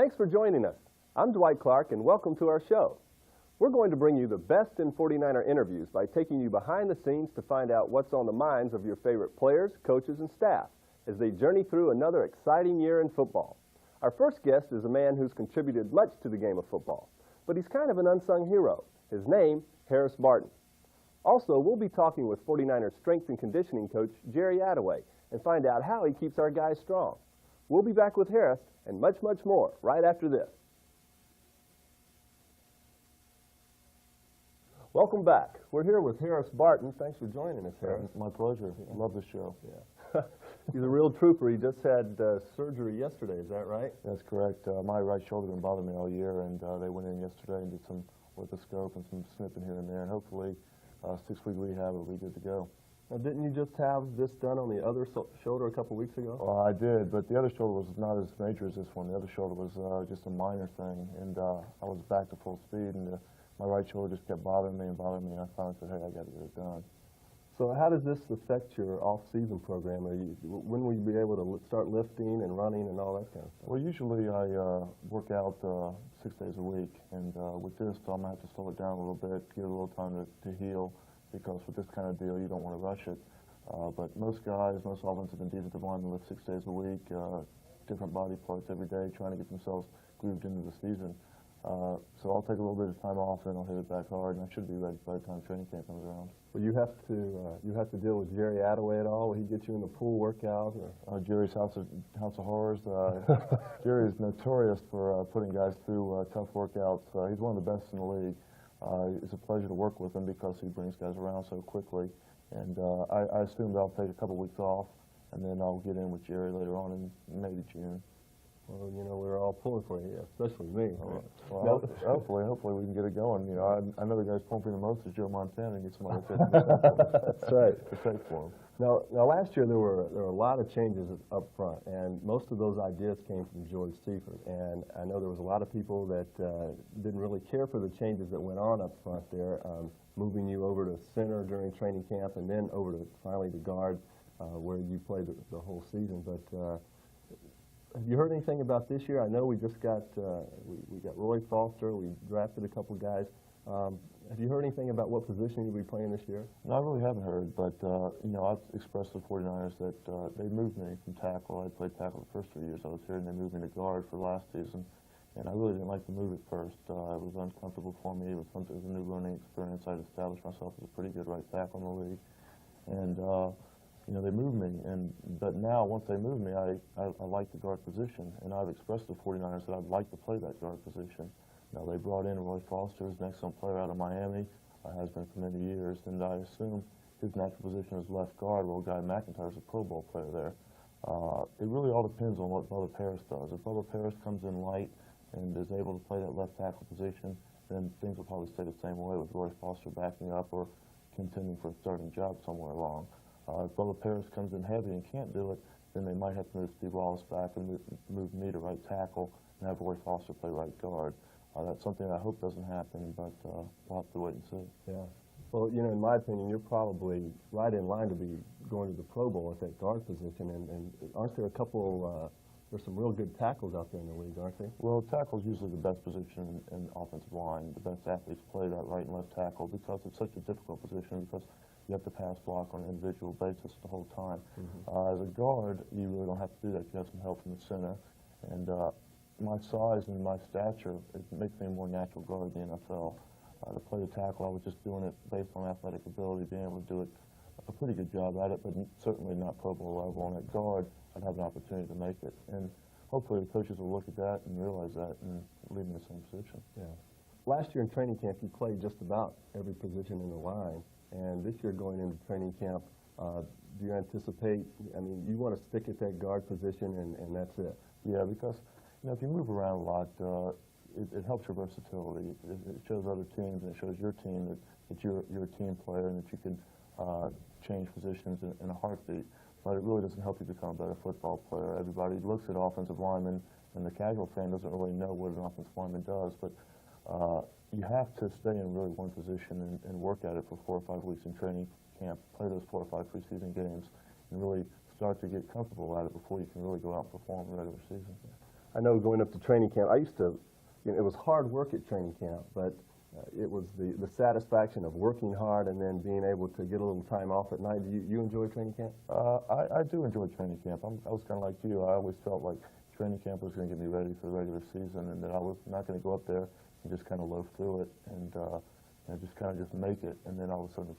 Thanks for joining us. I'm Dwight Clark, and welcome to our show. We're going to bring you the best in 49er interviews by taking you behind the scenes to find out what's on the minds of your favorite players, coaches, and staff as they journey through another exciting year in football. Our first guest is a man who's contributed much to the game of football, but he's kind of an unsung hero. His name, Harris Barton. Also, we'll be talking with 49ers strength and conditioning coach Jerry Attaway and find out how he keeps our guys strong. We'll be back with Harris and much, much more right after this. Welcome back. We're here with Harris Barton. Thanks for joining us, Harris. My pleasure. I love the show. Yeah. He's a real trooper. He just had surgery yesterday. Is that right? That's correct. My right shoulder been bothering me all year, and they went in yesterday and did some orthoscope and some snipping here and there, and hopefully 6-week rehab will be good to go. Now, didn't you just have this done on the other shoulder a couple weeks ago? Well, I did, but the other shoulder was not as major as this one. The other shoulder was just a minor thing, and I was back to full speed, and my right shoulder just kept bothering me, and I finally said, hey, I got to get it done. So how does this affect your off-season program? When will you be able to start lifting and running and all that kind of stuff? Well, usually I work out 6 days a week, and with this, I'm going to have to slow it down a little bit, give it a little time to heal, because with this kind of deal, you don't want to rush it. But most guys, most offensive and defensive linemen lift 6 days a week, different body parts every day, trying to get themselves grooved into the season. So I'll take a little bit of time off, and I'll hit it back hard, and I should be ready by the time training camp comes around. Well, you have to deal with Jerry Attaway at all? Will he get you in the pool workout? Jerry's House of Horrors. Jerry is notorious for putting guys through tough workouts. He's one of the best in the league. It's a pleasure to work with him because he brings guys around so quickly. And I assume that I'll take a couple weeks off, and then I'll get in with Jerry later on in maybe June. Well, you know, we're all pulling for you, especially me. Well, hopefully we can get it going. You know, I know the guy's pumping the most is Joe Montana and get somebody fit. That's right. To take for him. Now, last year there were a lot of changes up front, and most of those ideas came from George Seifert. And I know there was a lot of people that didn't really care for the changes that went on up front there, moving you over to center during training camp, and then over to finally to guard, where you played the whole season. But have you heard anything about this year? I know we just got we got Roy Foster. We drafted a couple of guys. Have you heard anything about what position you'll be playing this year? No, I really haven't heard, but you know, I've expressed to the 49ers that they moved me from tackle. I played tackle the first 3 years I was here, and they moved me to guard for last season. And I really didn't like the move at first. It was uncomfortable for me. It was a new learning experience. I'd established myself as a pretty good right tackle in the league, and you know, they moved me, but now once they moved me, I like the guard position, and I've expressed to the 49ers that I'd like to play that guard position. Now, they brought in Roy Foster, who's an excellent player out of Miami, has been for many years, and I assume his natural position is left guard, while Guy McIntyre's a Pro Bowl player there. It really all depends on what Bubba Paris does. If Bubba Paris comes in light and is able to play that left tackle position, then things will probably stay the same way with Roy Foster backing up or contending for a starting job somewhere along. If Bubba Paris comes in heavy and can't do it, then they might have to move Steve Wallace back and move me to right tackle and have Roy Foster play right guard. That's something I hope doesn't happen, but we'll have to wait and see. Yeah. Well, you know, in my opinion, you're probably right in line to be going to the Pro Bowl at that guard position, and aren't there a couple, there's some real good tackles out there in the league, aren't there? Well, tackle is usually the best position in offensive line. The best athletes play that right and left tackle because it's such a difficult position because you have to pass block on an individual basis the whole time. As a guard, you really don't have to do that. You have some help from the center. And my size and my stature, it makes me a more natural guard in the NFL. To play the tackle, I was just doing it based on athletic ability, being able to do it a pretty good job at it, but certainly not Pro Bowl level. On that guard, I'd have an opportunity to make it. And hopefully the coaches will look at that and realize that and leave me in the same position. Yeah. Last year in training camp, you played just about every position in the line. And this year going into training camp, do you anticipate, I mean, you want to stick at that guard position and that's it? Yeah, because, you know, if you move around a lot, it helps your versatility. It shows other teams and it shows your team that you're a team player and that you can change positions in a heartbeat. But it really doesn't help you become a better football player. Everybody looks at offensive linemen, and the casual fan doesn't really know what an offensive lineman does. But you have to stay in really one position and work at it for 4 or 5 weeks in training camp, play those 4 or 5 preseason games, and really start to get comfortable at it before you can really go out and perform in the regular season. I know going up to training camp, I used to, it was hard work at training camp, but it was the satisfaction of working hard and then being able to get a little time off at night. Do you enjoy training camp? I do enjoy training camp. I was kind of like you. I always felt like training camp was going to get me ready for the regular season, and that I was not going to go up there and just kind of loaf through it and just kind of just make it. And then all of a sudden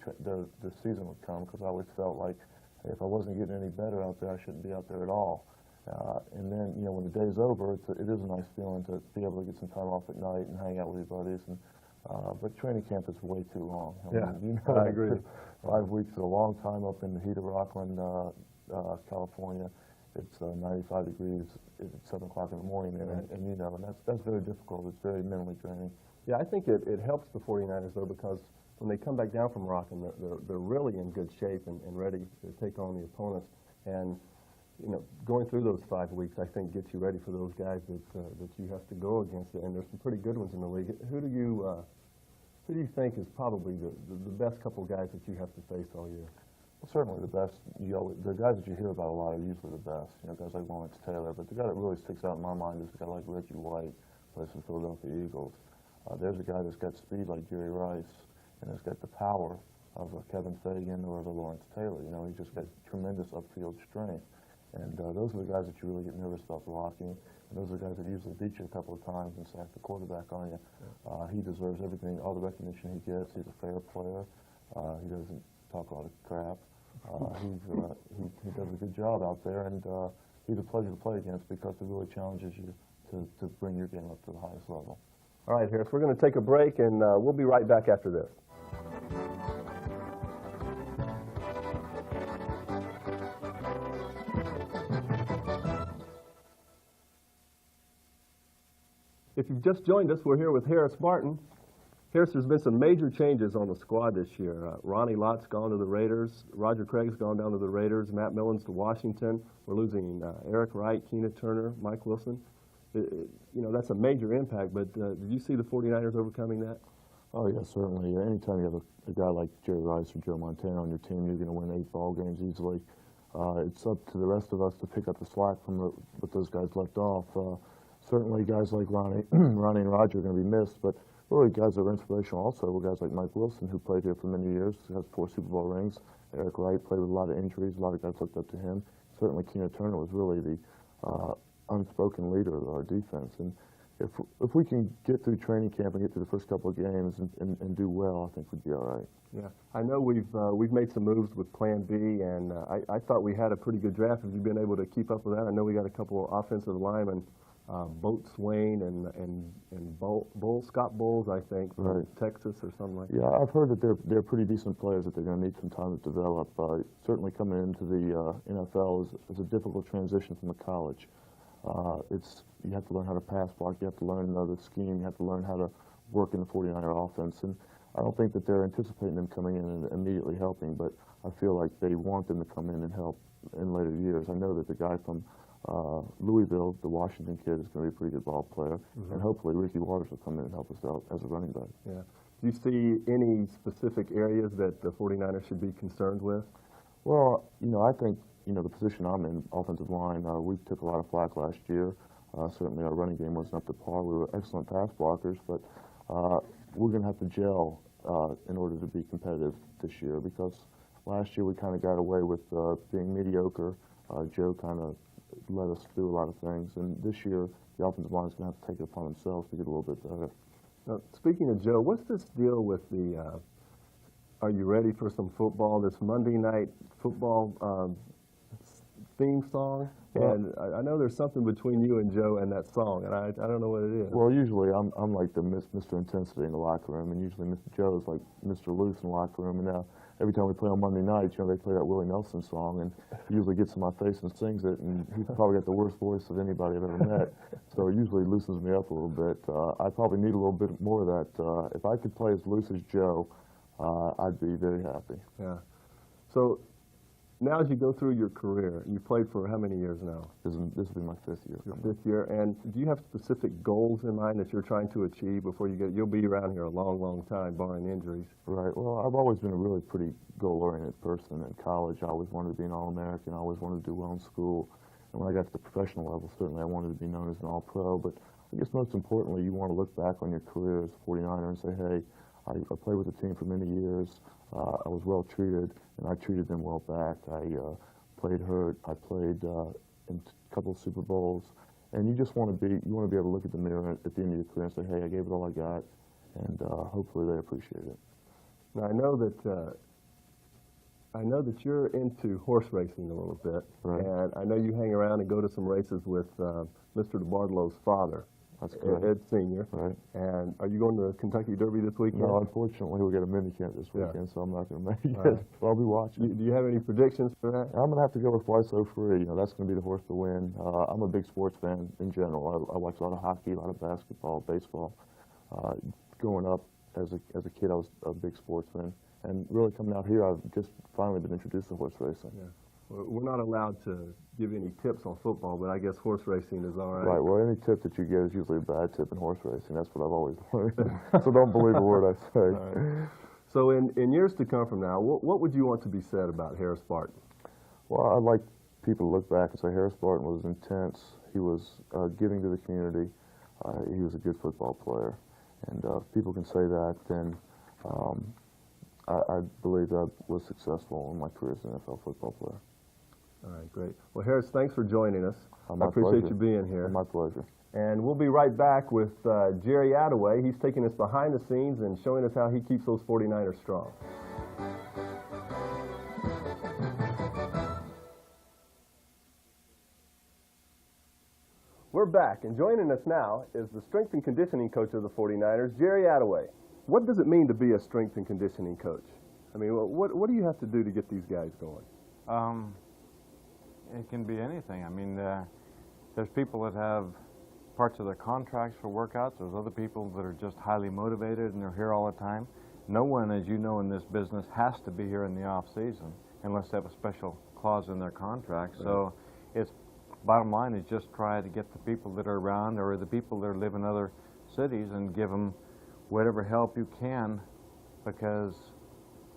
the season would come, because I always felt like if I wasn't getting any better out there, I shouldn't be out there at all. And then, when the day's over, it is a nice feeling to be able to get some time off at night and hang out with your buddies. But training camp is way too long. I agree. 5 weeks is a long time up in the heat of Rockland, California. It's 95 degrees at 7 o'clock in the morning, and that's very difficult. It's very mentally draining. Yeah, I think it helps the 49ers, though, because when they come back down from Rockland, they're really in good shape and ready to take on the opponents. And going through those 5 weeks, I think, gets you ready for those guys that you have to go against. And there's some pretty good ones in the league. Who do you think is probably the best couple guys that you have to face all year? Well, certainly the best. The guys that you hear about a lot are usually the best. Guys like Lawrence Taylor. But the guy that really sticks out in my mind is a guy like Dwight, plays for the Philadelphia Eagles. There's a guy that's got speed like Jerry Rice, and has got the power of Kevin Fagan or of Lawrence Taylor. He's just got tremendous upfield strength. And those are the guys that you really get nervous about blocking. And those are the guys that usually beat you a couple of times and sack the quarterback on you. He deserves everything, all the recognition he gets. He's a fair player. He doesn't talk a lot of crap. He does a good job out there, and he's a pleasure to play against because he really challenges you to bring your game up to the highest level. All right, Harris, we're going to take a break, and we'll be right back after this. If you've just joined us, we're here with Harris Martin. Harris, there's been some major changes on the squad this year. Ronnie Lott's gone to the Raiders. Roger Craig's gone down to the Raiders. Matt Millen's to Washington. We're losing Eric Wright, Keena Turner, Mike Wilson. That's a major impact, but did you see the 49ers overcoming that? Oh, yeah, certainly. Anytime you have a guy like Jerry Rice or Joe Montana on your team, you're going to win 8 ball games easily. It's up to the rest of us to pick up the slack from what those guys left off. Certainly guys like Ronnie and Roger are going to be missed, but really guys that are inspirational also were guys like Mike Wilson, who played here for many years, has 4 Super Bowl rings. Eric Wright played with a lot of injuries. A lot of guys looked up to him. Certainly Keena Turner was really the unspoken leader of our defense. And if we can get through training camp and get through the first couple of games and do well, I think we'd be all right. Yeah, I know we've made some moves with Plan B, and I thought we had a pretty good draft. Have you been able to keep up with that? I know we got a couple of offensive linemen, Boatswain and Scott Bowles, I think, from right. Texas or something like that. Yeah, I've heard that they're pretty decent players that they're going to need some time to develop. Certainly coming into the NFL is a difficult transition from the college. You have to learn how to pass block, you have to learn the scheme, you have to learn how to work in the 49er offense. And I don't think that they're anticipating them coming in and immediately helping, but I feel like they want them to come in and help in later years. I know that the guy from Louisville, the Washington kid, is going to be a pretty good ball player, and hopefully Ricky Waters will come in and help us out as a running back. Yeah. Do you see any specific areas that the 49ers should be concerned with? Well, I think, the position I'm in, offensive line, we took a lot of flack last year. Certainly our running game wasn't up to par. We were excellent pass blockers, but we're going to have to gel in order to be competitive this year, because last year we kind of got away with being mediocre. Joe kind of let us do a lot of things, and this year the offensive line is going to have to take it upon themselves to get a little bit better. Now, speaking of Joe, what's this deal with the are you ready for some football, this Monday night football theme song? Well, and I know there's something between you and Joe and that song, and I don't know what it is. Well, usually I'm like the Mr. Intensity in the locker room, and usually Mr. Joe is like Mr. Loose in the locker room. And now every time we play on Monday nights, they play that Willie Nelson song, and he usually gets in my face and sings it, and he's probably got the worst voice of anybody I've ever met. So it usually loosens me up a little bit. I probably need a little bit more of that. If I could play as loose as Joe, I'd be very happy. Yeah. So now as you go through your career, you played for how many years now? This will be my 5th year. Your 5th year. And do you have specific goals in mind that you're trying to achieve before you'll be around here a long, long time, barring injuries? Right. Well, I've always been a really pretty goal-oriented person. In college, I always wanted to be an All-American. I always wanted to do well in school. And when I got to the professional level, certainly I wanted to be known as an all-pro. But I guess most importantly, you want to look back on your career as a 49er and say, hey, I played with the team for many years. I was well treated, and I treated them well back. I played hurt. I played in a couple of Super Bowls. And you just want to be able to look at the mirror at the end of your career and say, hey, I gave it all I got, and hopefully they appreciate it. Now, I know that you're into horse racing a little bit, right. And I know you hang around and go to some races with Mr. DeBartolo's father. That's correct. Ed Sr. Right. And are you going to the Kentucky Derby this weekend? No, unfortunately, we got a minicamp this weekend, so I'm not going to make it. Right. But I'll be watching. Do you have any predictions for that? I'm going to have to go with Fly So Free. You know, that's going to be the horse to win. I'm a big sports fan in general. I watch a lot of hockey, a lot of basketball, baseball. Growing up as a kid, I was a big sports fan. And really coming out here, I've just finally been introduced to horse racing. Yeah. Well, we're not allowed to give any tips on football, but I guess horse racing is all right. Right. Well, any tip that you get is usually a bad tip in horse racing. That's what I've always learned. So don't believe a word I say. Right. So in years to come from now, what would you want to be said about Harris Barton? Well, I'd like people to look back and say Harris Barton was intense. He was giving to the community. He was a good football player. And if people can say that, then I believe that I was successful in my career as an NFL football player. All right, great. Well, Harris, thanks for joining us. My I appreciate pleasure. you being here. My pleasure. And we'll be right back with Jerry Attaway. He's taking us behind the scenes and showing us how he keeps those 49ers strong. We're back, and joining us now is the strength and conditioning coach of the 49ers, Jerry Attaway. What does it mean to be a strength and conditioning coach? I mean, what do you have to do to get these guys going? It can be anything. I mean, there's people that have parts of their contracts for workouts. There's other people that are just highly motivated and they're here all the time. No one, as you know, in this business has to be here in the off season unless they have a special clause in their contract. Right. So it's bottom line is just try to get the people that are around or the people that live in other cities and give them whatever help you can, because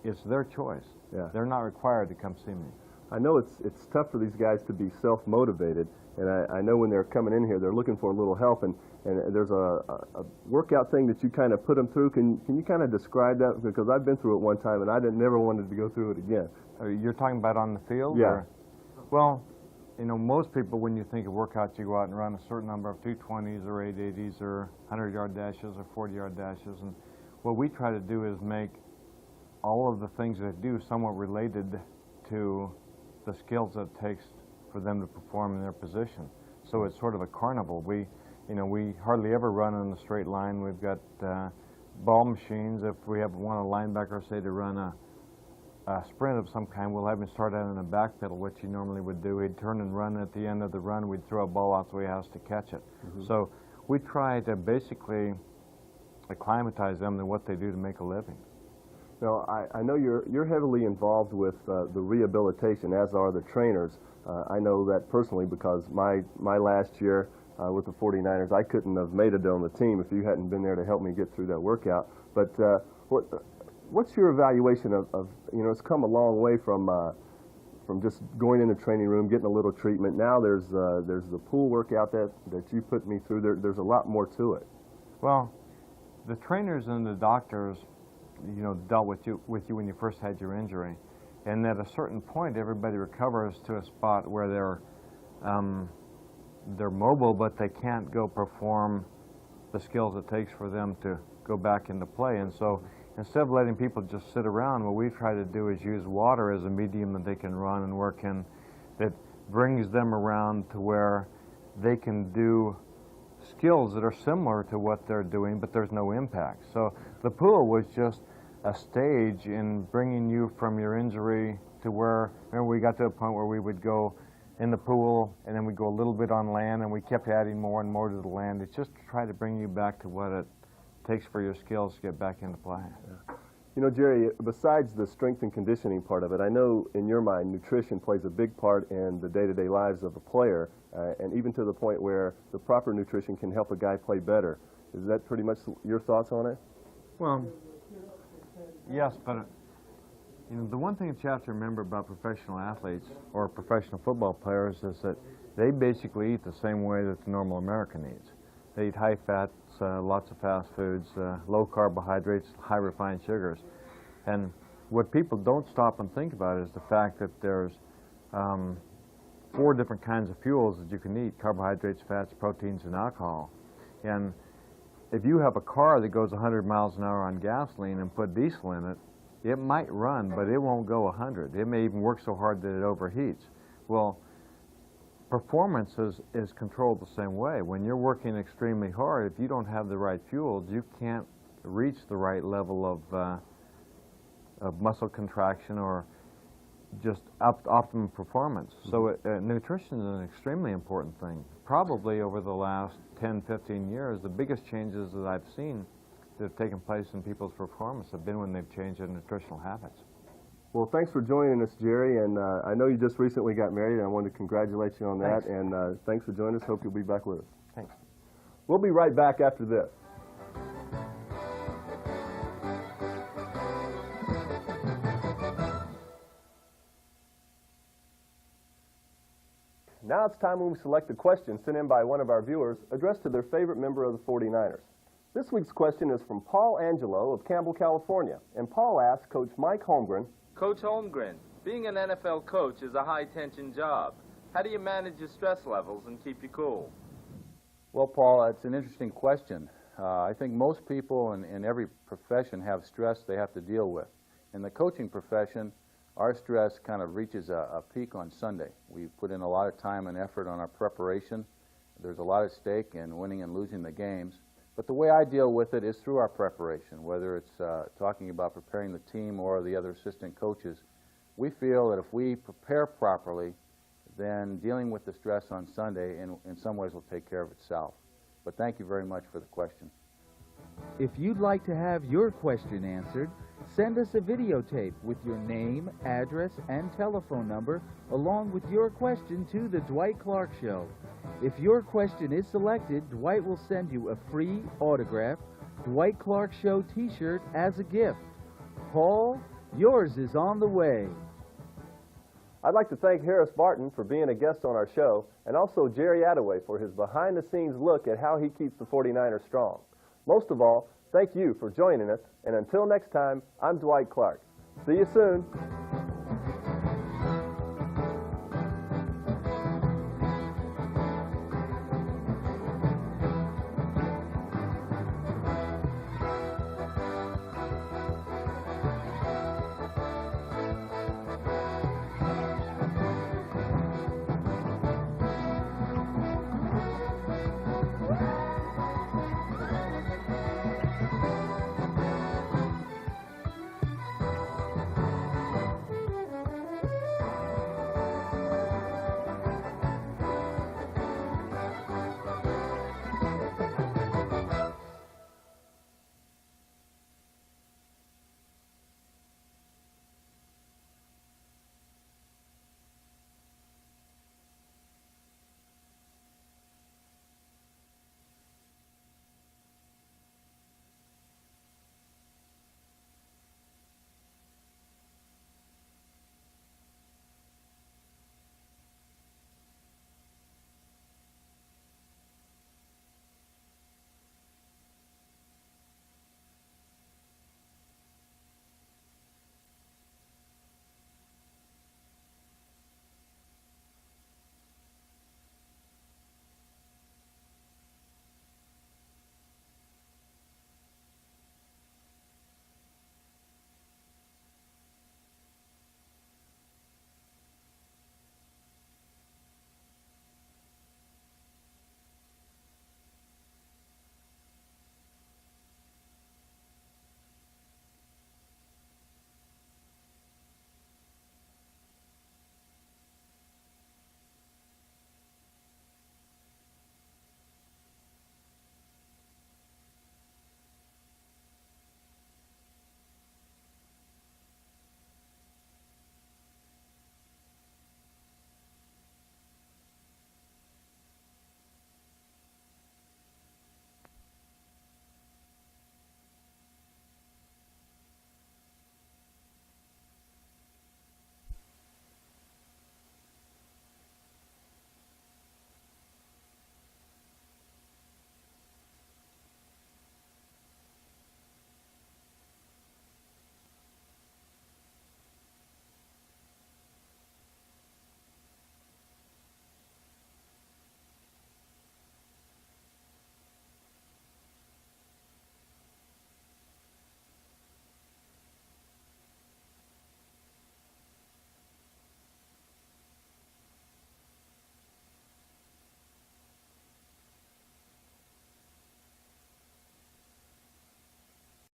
it's their choice. Yeah. They're not required to come see me. I know it's tough for these guys to be self-motivated, and I know when they're coming in here, they're looking for a little help, and there's a workout thing that you kind of put them through. Can you kind of describe that? Because I've been through it one time, and I never wanted to go through it again. You're talking about on the field? Yeah. Or? Well, you know, most people, when you think of workouts, you go out and run a certain number of 220s or 880s or 100-yard dashes or 40-yard dashes, and what we try to do is make all of the things that they do somewhat related to the skills that it takes for them to perform in their position. So it's sort of a carnival. We hardly ever run in a straight line. We've got ball machines. If we want a linebacker, say, to run a sprint of some kind, we'll have him start out in a back pedal, which he normally would do. He'd turn and run. At the end of the run, we'd throw a ball out so he has to catch it. Mm-hmm. So we try to basically acclimatize them to what they do to make a living. Now, I know you're heavily involved with the rehabilitation, as are the trainers. I know that personally because my last year with the 49ers, I couldn't have made it on the team if you hadn't been there to help me get through that workout. But what's your evaluation of it's come a long way from just going in the training room, getting a little treatment. Now there's the pool workout that you put me through. There's a lot more to it. Well, the trainers and the doctors, dealt with you when you first had your injury, and at a certain point, everybody recovers to a spot where they're mobile, but they can't go perform the skills it takes for them to go back into play. And so, instead of letting people just sit around, what we try to do is use water as a medium that they can run and work in, that brings them around to where they can do skills that are similar to what they're doing, but there's no impact. So the pool was just a stage in bringing you from your injury to where, remember, we got to a point where we would go in the pool and then we'd go a little bit on land, and we kept adding more and more to the land. It's just to try to bring you back to what it takes for your skills to get back into play. Yeah. Jerry, besides the strength and conditioning part of it, I know in your mind nutrition plays a big part in the day-to-day lives of a player, and even to the point where the proper nutrition can help a guy play better. Is that pretty much your thoughts on it? Well, yes, but the one thing that you have to remember about professional athletes or professional football players is that they basically eat the same way that the normal American eats. They eat high fats, lots of fast foods, low carbohydrates, high refined sugars. And what people don't stop and think about is the fact that there's 4 different kinds of fuels that you can eat: carbohydrates, fats, proteins, and alcohol. And if you have a car that goes 100 miles an hour on gasoline and put diesel in it, it might run, but it won't go 100. It may even work so hard that it overheats. Well, performance is controlled the same way. When you're working extremely hard, if you don't have the right fuels, you can't reach the right level of muscle contraction or just optimum performance. So nutrition is an extremely important thing. Probably over the last 10, 15 years, the biggest changes that I've seen that have taken place in people's performance have been when they've changed their nutritional habits. Well, thanks for joining us, Jerry, and I know you just recently got married, and I wanted to congratulate you on that, and thanks for joining us. Hope you'll be back with us. Thanks. We'll be right back after this. Now it's time when we select a question sent in by one of our viewers addressed to their favorite member of the 49ers. This week's question is from Paul Angelo of Campbell, California, and Paul asks Coach Mike Holmgren, Coach Holmgren, being an NFL coach is a high-tension job. How do you manage your stress levels and keep you cool? Well, Paul, it's an interesting question. I think most people in every profession have stress they have to deal with. In the coaching profession, our stress kind of reaches a peak on Sunday. We put in a lot of time and effort on our preparation. There's a lot at stake in winning and losing the games. But the way I deal with it is through our preparation, whether it's talking about preparing the team or the other assistant coaches. We feel that if we prepare properly, then dealing with the stress on Sunday in some ways will take care of itself. But thank you very much for the question. If you'd like to have your question answered, send us a videotape with your name, address, and telephone number along with your question to The Dwight Clark Show. If your question is selected, Dwight will send you a free autographed Dwight Clark Show t-shirt as a gift. Paul, yours is on the way. I'd like to thank Harris Barton for being a guest on our show, and also Jerry Attaway for his behind-the-scenes look at how he keeps the 49ers strong. Most of all, thank you for joining us, and until next time, I'm Dwight Clark. See you soon.